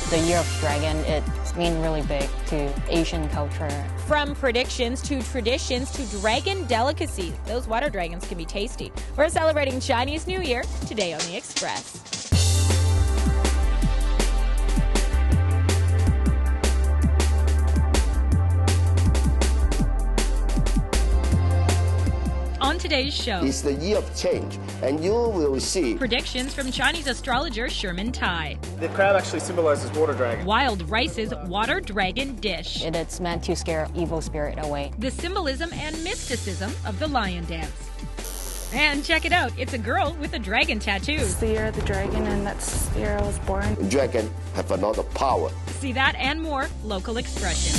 The Year of Dragon, it's been really big to Asian culture. From predictions to traditions to dragon delicacies, those water dragons can be tasty. We're celebrating Chinese New Year today on The Express. On today's show, it's the year of change, and you will see predictions from Chinese astrologer Sherman Tai. The crab actually symbolizes water dragon. Wild Rice's water dragon dish. It's meant to scare evil spirit away. The symbolism and mysticism of the lion dance. And check it out, it's a girl with a dragon tattoo. It's the year of the dragon, and that's the year I was born. Dragon have a lot of power. See that and more local expression.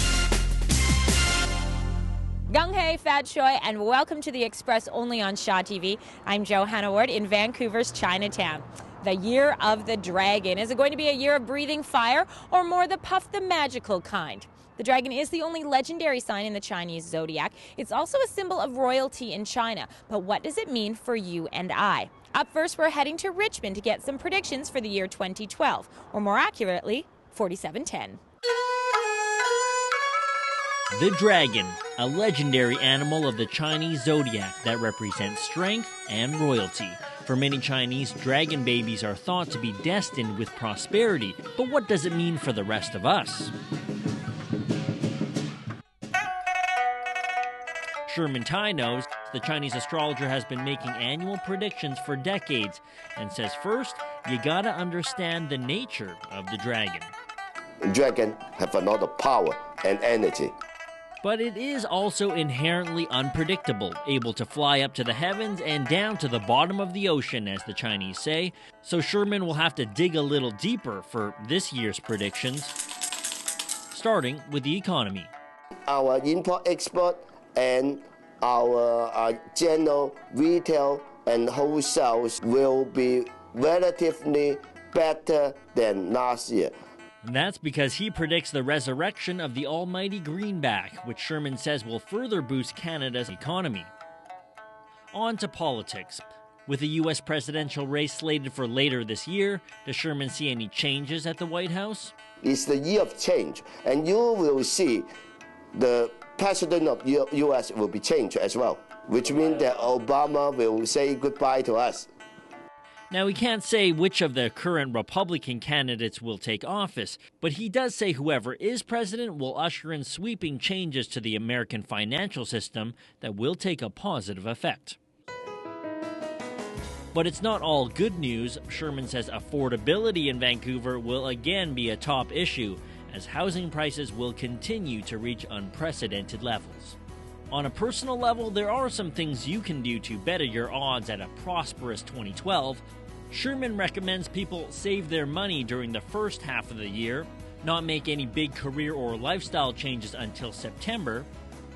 Gung Hei, Fat Choi, and welcome to The Express only on Shaw TV. I'm Johanna Ward in Vancouver's Chinatown. The Year of the Dragon. Is it going to be a year of breathing fire or more the puff the magical kind? The dragon is the only legendary sign in the Chinese zodiac. It's also a symbol of royalty in China. But what does it mean for you and I? Up first, we're heading to Richmond to get some predictions for the year 2012, or more accurately, 4710. The dragon, a legendary animal of the Chinese zodiac that represents strength and royalty. For many Chinese, dragon babies are thought to be destined with prosperity, but what does it mean for the rest of us? Sherman Tai knows. The Chinese astrologer has been making annual predictions for decades and says first, you gotta understand the nature of the dragon. Dragon have a lot of power and energy. But it is also inherently unpredictable, able to fly up to the heavens and down to the bottom of the ocean, as the Chinese say. So Sherman will have to dig a little deeper for this year's predictions, starting with the economy. Our import-export and our general retail and wholesales will be relatively better than last year. That's because he predicts the resurrection of the almighty greenback, which Sherman says will further boost Canada's economy. On to politics. With the U.S. presidential race slated for later this year, does Sherman see any changes at the White House? It's the year of change, and you will see the president of U.S. will be changed as well, which means that Obama will say goodbye to us. Now, he can't say which of the current Republican candidates will take office, but he does say whoever is president will usher in sweeping changes to the American financial system that will take a positive effect. But it's not all good news. Sherman says affordability in Vancouver will again be a top issue, as housing prices will continue to reach unprecedented levels. On a personal level, there are some things you can do to better your odds at a prosperous 2012. Sherman recommends people save their money during the first half of the year, not make any big career or lifestyle changes until September,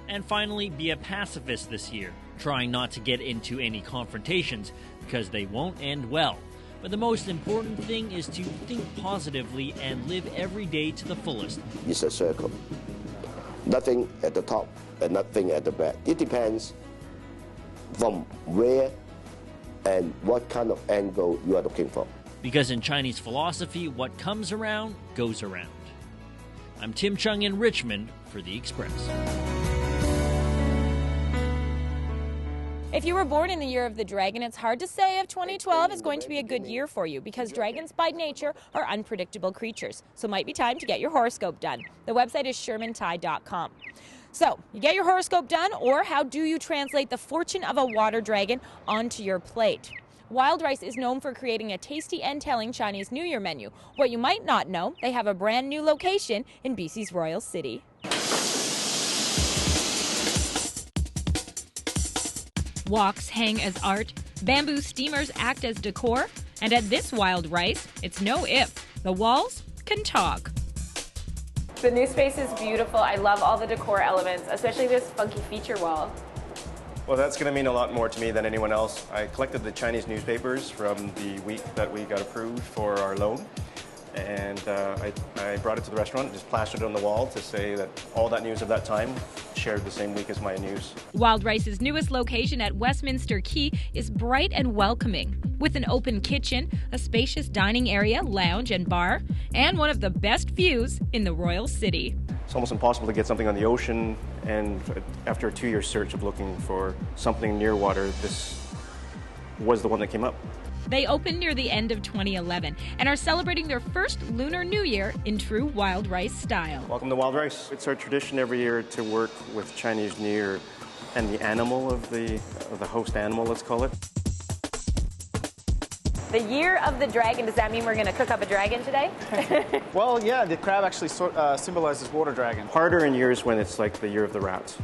and finally be a pacifist this year, trying not to get into any confrontations because they won't end well. But the most important thing is to think positively and live every day to the fullest. It's a circle. Nothing at the top and nothing at the back. It depends from where and what kind of angle you are looking for. Because in Chinese philosophy, what comes around goes around. I'm Chung in Richmond for The Express. If you were born in the Year of the Dragon, it's hard to say if 2012 is going to be a good year for you because dragons by nature are unpredictable creatures. So it might be time to get your horoscope done. The website is shermantai.com. So, you get your horoscope done, or how do you translate the fortune of a water dragon onto your plate? Wild Rice is known for creating a tasty and telling Chinese New Year menu. What you might not know, they have a brand new location in BC's Royal City. Walks hang as art, bamboo steamers act as decor, and at this Wild Rice, it's no if. The walls can talk. The new space is beautiful. I love all the decor elements, especially this funky feature wall. Well, that's going to mean a lot more to me than anyone else. I collected the Chinese newspapers from the week that we got approved for our loan, and I brought it to the restaurant and just plastered it on the wall to say that all that news of that time shared the same week as my news. Wild Rice's newest location at Westminster Quay is bright and welcoming, with an open kitchen, a spacious dining area, lounge and bar, and one of the best views in the Royal City. It's almost impossible to get something on the ocean, and after a 2-year search of looking for something near water, this was the one that came up. They opened near the end of 2011 and are celebrating their first Lunar New Year in true Wild Rice style. Welcome to Wild Rice. It's our tradition every year to work with Chinese New Year and the animal of the host animal, let's call it. The Year of the Dragon, does that mean we're going to cook up a dragon today? Well, yeah, the crab actually symbolizes water dragon. Harder in years when it's like the Year of the Rat.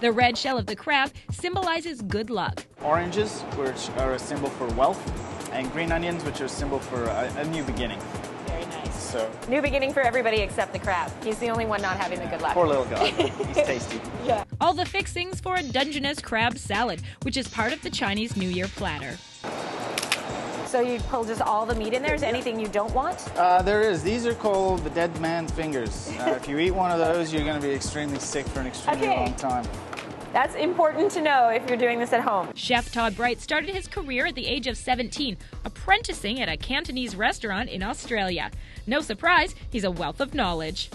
The red shell of the crab symbolizes good luck. Oranges, which are a symbol for wealth, and green onions, which are a symbol for a new beginning. Very nice. So, New beginning for everybody except the crab. He's the only one not having the good luck. poor little guy. He's tasty. Yeah. All the fixings for a Dungeness crab salad, which is part of the Chinese New Year platter. So you pull just all the meat in there? Is there anything you don't want? There is. These are called the dead man's fingers. If you eat one of those, you're going to be extremely sick for an extremely long time. That's important to know if you're doing this at home. Chef Todd Bright started his career at the age of 17, apprenticing at a Cantonese restaurant in Australia. No surprise, he's a wealth of knowledge.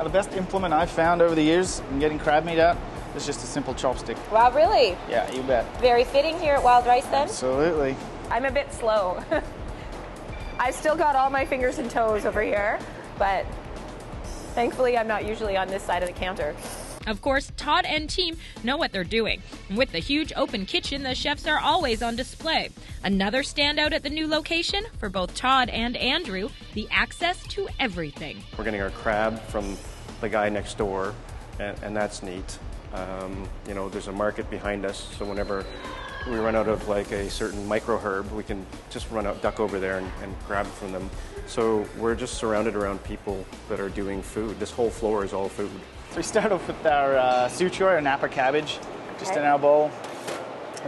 The best implement I've found over the years in getting crab meat out is just a simple chopstick. Wow, really? Yeah, you bet. Very fitting here at Wild Rice then? Absolutely. I'm a bit slow. I've still got all my fingers and toes over here, but thankfully I'm not usually on this side of the counter. Of course, Todd and team know what they're doing. With the huge open kitchen, the chefs are always on display. Another standout at the new location for both Todd and Andrew, the access to everything. We're getting our crab from the guy next door, and that's neat. You know, there's a market behind us, so whenever we run out of like a certain micro herb, we can just duck over there and grab it from them. So we're just surrounded around people that are doing food. This whole floor is all food. So we start off with our suchoy, or Napa cabbage, just in our bowl.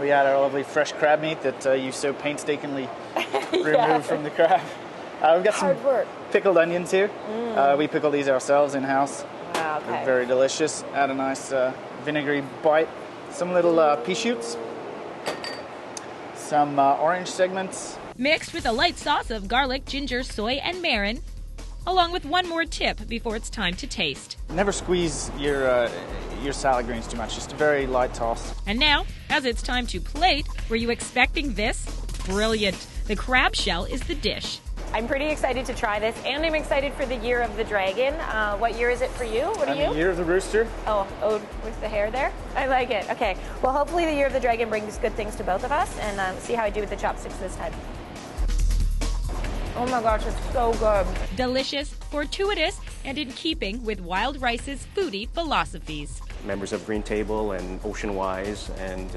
We add our lovely fresh crab meat that you so painstakingly removed from the crab. We've got some pickled onions here. We pickle these ourselves in-house. Wow, okay. They're very delicious. Add a nice vinegary bite. Some little pea shoots. Some orange segments. Mixed with a light sauce of garlic, ginger, soy, and marin, along with one more tip before it's time to taste. Never squeeze your salad greens too much, just a very light toss. And now, as it's time to plate, were you expecting this? Brilliant. The crab shell is the dish. I'm pretty excited to try this, and I'm excited for the Year of the Dragon. What year is it for you? What are you? The Year of the Rooster. Oh, with the hair there? I like it. Okay. Well, hopefully the Year of the Dragon brings good things to both of us, and see how I do with the chopsticks this time. Oh my gosh, it's so good. Delicious, fortuitous, and in keeping with Wild Rice's foodie philosophies. Members of Green Table and Ocean Wise, and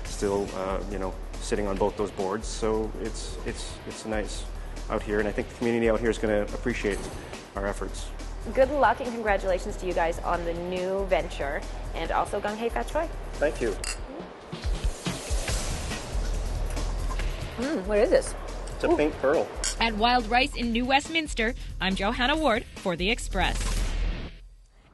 still, you know, sitting on both those boards. So it's nice out here, and I think the community out here is going to appreciate our efforts. Good luck and congratulations to you guys on the new venture, and also Gung Hei Fat Choi. Thank you. What is this? It's a pink pearl. At Wild Rice in New Westminster, I'm Johanna Ward for The Express.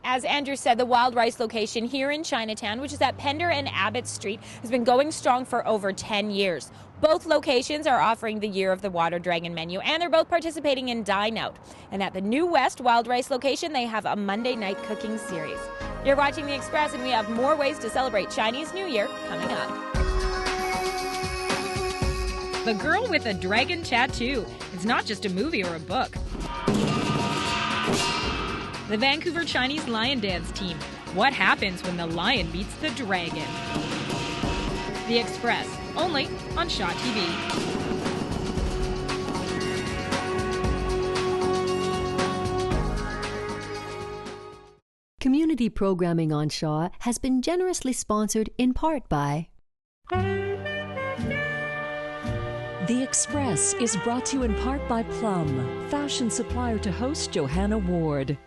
As Andrew said, the Wild Rice location here in Chinatown, which is at Pender and Abbott Street, has been going strong for over 10 years. Both locations are offering the Year of the Water Dragon menu, and they're both participating in Dine Out. And at the New West Wild Rice location, they have a Monday night cooking series. You're watching The Express, and we have more ways to celebrate Chinese New Year coming up. The Girl with a Dragon Tattoo. It's not just a movie or a book. The Vancouver Chinese Lion Dance Team. What happens when the lion beats the dragon? The Express, only on Shaw TV. Community programming on Shaw has been generously sponsored in part by... The Express is brought to you in part by Plum, fashion supplier to host Johanna Ward.